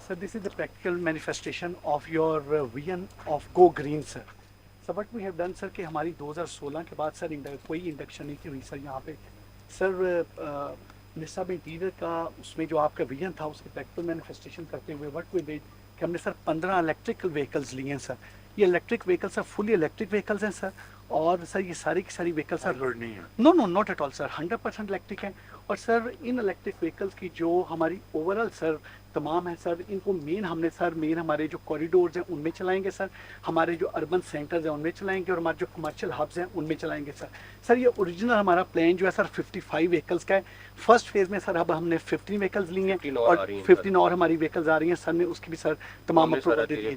Sir, this is the practical manifestation of your vision of Go Green, sir. So what we have done, sir, कि हमारी 2016 के बाद sir कोई induction नहीं थी हुई सर यहाँ पे सर निसाब इंटीरियर का उसमें जो आपका विजन था उसके प्रैक्टिकल मैनिफेस्टेशन करते हुए व्हाट वी डिड कि हमने सर 15 इलेक्ट्रिकल व्हीकल्स लिए हैं सर. ये electric vehicles sir fully electric vehicles हैं सर. और सर ये सारी की सारी व्हीकल सर हाइब्रिड नहीं है. No no not at all sir 100% electric है. और सर इन इलेक्ट्रिक व्हीकल्स की जो हमारी ओवरऑल सर तमाम है सर इनको मेन हमारे जो कॉरिडोर्स हैं उनमें चलाएंगे सर. हमारे जो अर्बन सेंटर्स हैं उनमें चलाएंगे और हमारे जो कमर्शियल हब्स हैं उनमें चलाएंगे सर. सर ये ओरिजिनल हमारा प्लान जो है सर 55 व्हीकल्स का है. फर्स्ट फेज में सर अब हमने 15 व्हीकल्स लिए हैं और 15 और हमारी व्हीकल्स आ रही हैं. सर ने उसकी भी सर तमाम अप्रूवल दे दी है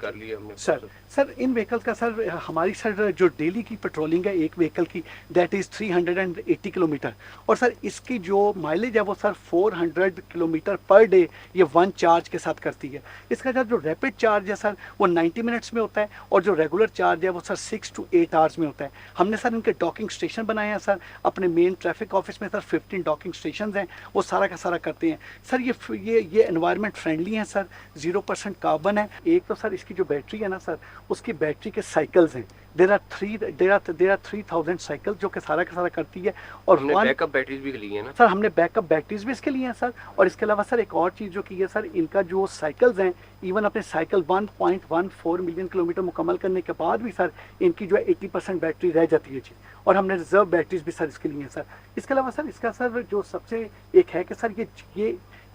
सर. सर इन व्हीकल्स का सर हमारी सर जो डेली की पेट्रोलिंग है एक व्हीकल की दैट इज़ 380 किलोमीटर. और सर इसकी जो माइलेज है वो सर 400 किलोमीटर पर डे ये वन चार्ज के साथ करती है. इसका सर जो रैपिड चार्ज है सर वो 90 मिनट्स में होता है और जो रेगुलर चार्ज है वो सर 6 to 8 आवर्स में होता है. हमने सर इनके डॉकिंग स्टेशन बनाए हैं सर अपने मेन ट्रैफिक ऑफिस में सर 15 डॉकिंग स्टेशन हैं वो सारा का सारा करते हैं सर. ये एनवायरनमेंट फ्रेंडली हैं सर. 0% कार्बन है. एक तो सर इसकी जो बैटरी है ना सर उसकी बैटरी के साइकिल्स हैं. देर आर 3000 साइकिल जो कि सारा का सारा करती है. और बैकअप बैटरीज भी ली है ना सर हमने बैकअप बैटरीज भी इसके लिए हैं सर. और इसके अलावा सर एक और चीज़ जो की है सर इनका जो साइकिल्स हैं इवन अपने साइकिल 1.14 मिलियन किलोमीटर मुकम्मल करने के बाद भी सर इनकी जो है 80% बैटरी रह जाती है जी. और हमने रिजर्व बैटरीज भी सर इसके लिए हैं सर. इसके अलावा सर इसका सर जो सबसे एक है कि सर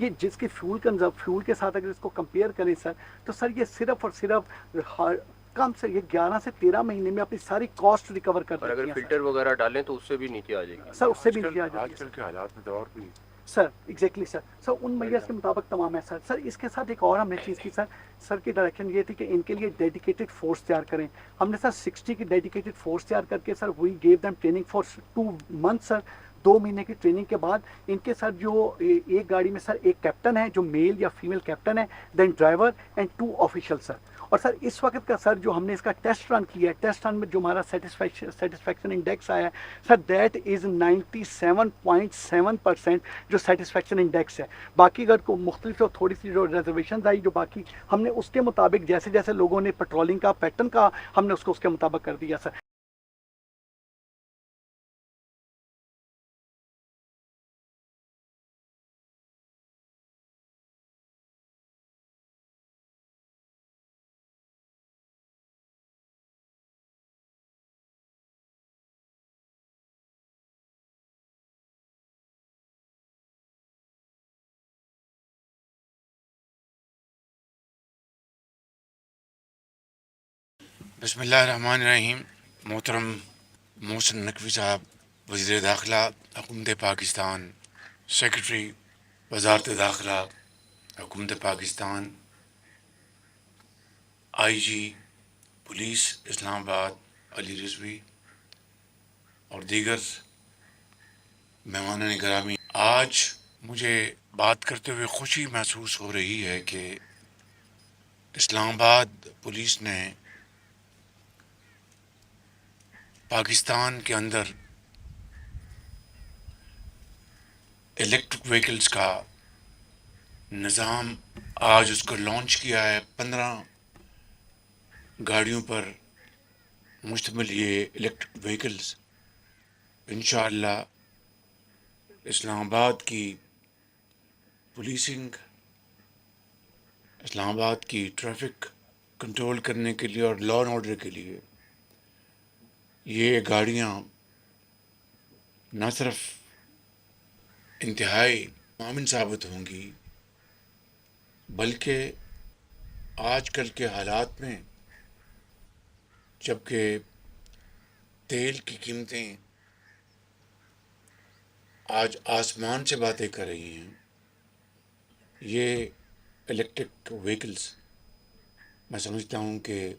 ये जिसके फ्यूल के साथ अगर इसको कंपेयर करें सर तो सर ये सिर्फ और सिर्फ कम से ये 11 से 13 महीने में अपनी सारी कॉस्ट रिकवर कर देती है. अगर फिल्टर वगैरह डालें तो उससे भी नीचे आ जाएगी सर. उससे भी नीचे आ जाएगी आजकल के हालात में तो और भी सर. Exactly sir. सर उन मैयर्स के मुताबिक तमाम है सर. सर इसके साथ एक और हमने चीज़ की सर. सर की डायरेक्शन ये थी कि इनके लिए डेडिकेटेड फोर्स तैयार करें. हमने सर 60 की डेडिकेटेड फोर्स तैयार करके sir we gave them training for 2 month sir. 2 महीने की ट्रेनिंग के बाद इनके साथ जो एक गाड़ी में सर एक कैप्टन है जो मेल या फीमेल कैप्टन है, then driver and 2 official sir. और सर इस वक्त का सर जो हमने इसका टेस्ट रन किया है, टेस्ट रन में जो हमारा सेटिस्फैक्शन इंडेक्स आया है सर दैट इज़ 97.7% जो सेटिस्फैक्शन इंडेक्स है. बाकी अगर को मुख्तलिफ जो थोड़ी सी जो रिजर्वेशन आई जो बाकी हमने उसके मुताबिक जैसे जैसे लोगों ने पेट्रोलिंग का पैटर्न का हमने उसको उसके मुताबिक कर दिया सर. बिस्मिल्लाहिर्रहमानिर्रहीम. मोहतरम मोहसिन नकवी साहब, वज़ीर दाखिला हुकूमत पाकिस्तान, सेक्रेटरी वजारत दाखिला हुकूमत पाकिस्तान, IG पुलिस इस्लामाबाद अली रिजवी और दीगर मेहमानान गिरामी, आज मुझे बात करते हुए खुशी महसूस हो रही है कि इस्लामाबाद पुलिस ने पाकिस्तान के अंदर इलेक्ट्रिक व्हीकल्स का निज़ाम आज उसको लॉन्च किया है. 15 गाड़ियों पर मुश्तमिल ये इलेक्ट्रिक व्हीकल्स इंशाअल्लाह इस्लामाबाद की पुलिसिंग, इस्लामाबाद की ट्रैफिक कंट्रोल करने के लिए और लॉ एंड ऑर्डर के लिए ये गाड़ियाँ न सिर्फ इंतहाई मामिन साबित होंगी बल्कि आजकल के हालात में जबकि तेल की कीमतें आज आसमान से बातें कर रही हैं, ये इलेक्ट्रिक व्हीकल्स मैं समझता हूँ कि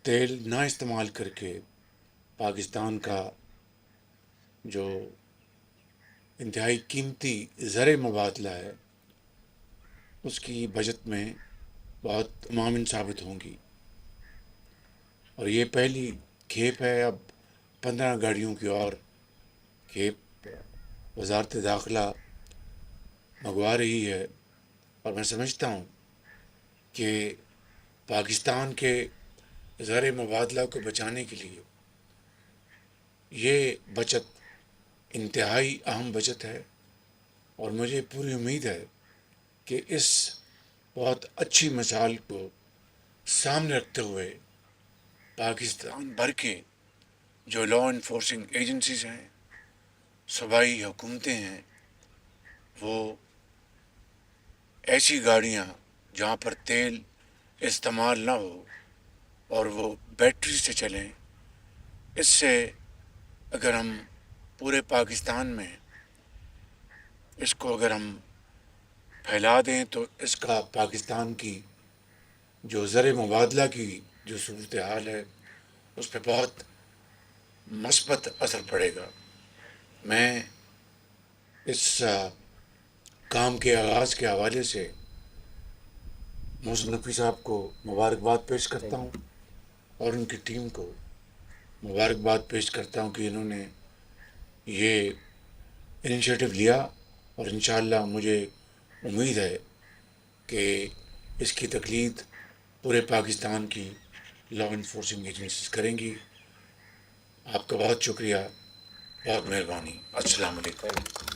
तेल ना इस्तेमाल करके पाकिस्तान का जो इंतहाई कीमती ज़र मुबादला है उसकी बचत में बहुत मामिन साबित होंगी. और ये पहली खेप है. अब 15 गाड़ियों की और खेप वजारत दाखिला मंगवा रही है اور میں سمجھتا ہوں کہ پاکستان کے زر مبادلہ کو بچانے کے لیے یہ بچت انتہائی اہم بچت ہے، اور مجھے پوری امید ہے کہ اس بہت اچھی مثال کو سامنے رکھتے ہوئے پاکستان بھر کے جو لا انفورسنگ ایجنسیز ہیں، صوبائی حکومتیں ہیں، وہ ایسی گاڑیاں جہاں پر تیل استعمال نہ ہو اور وہ بیٹری سے چلیں، اس سے اگر ہم پورے پاکستان میں اس کو اگر ہم پھیلا دیں تو اس کا پاکستان کی جو زر مبادلہ کی جو صورتحال ہے اس پہ بہت مثبت اثر پڑے گا۔ میں اس کام کے آغاز کے حوالے سے محسن نقوی صاحب کو مبارکباد پیش کرتا ہوں، اور ان کی ٹیم کو مبارکباد پیش کرتا ہوں کہ انہوں نے یہ انیشیٹو لیا، اور انشاءاللہ مجھے امید ہے کہ اس کی تقلید پورے پاکستان کی لا انفورسنگ ایجنسیز کریں گی۔ آپ کا بہت شکریہ، بہت مہربانی، السلام علیکم۔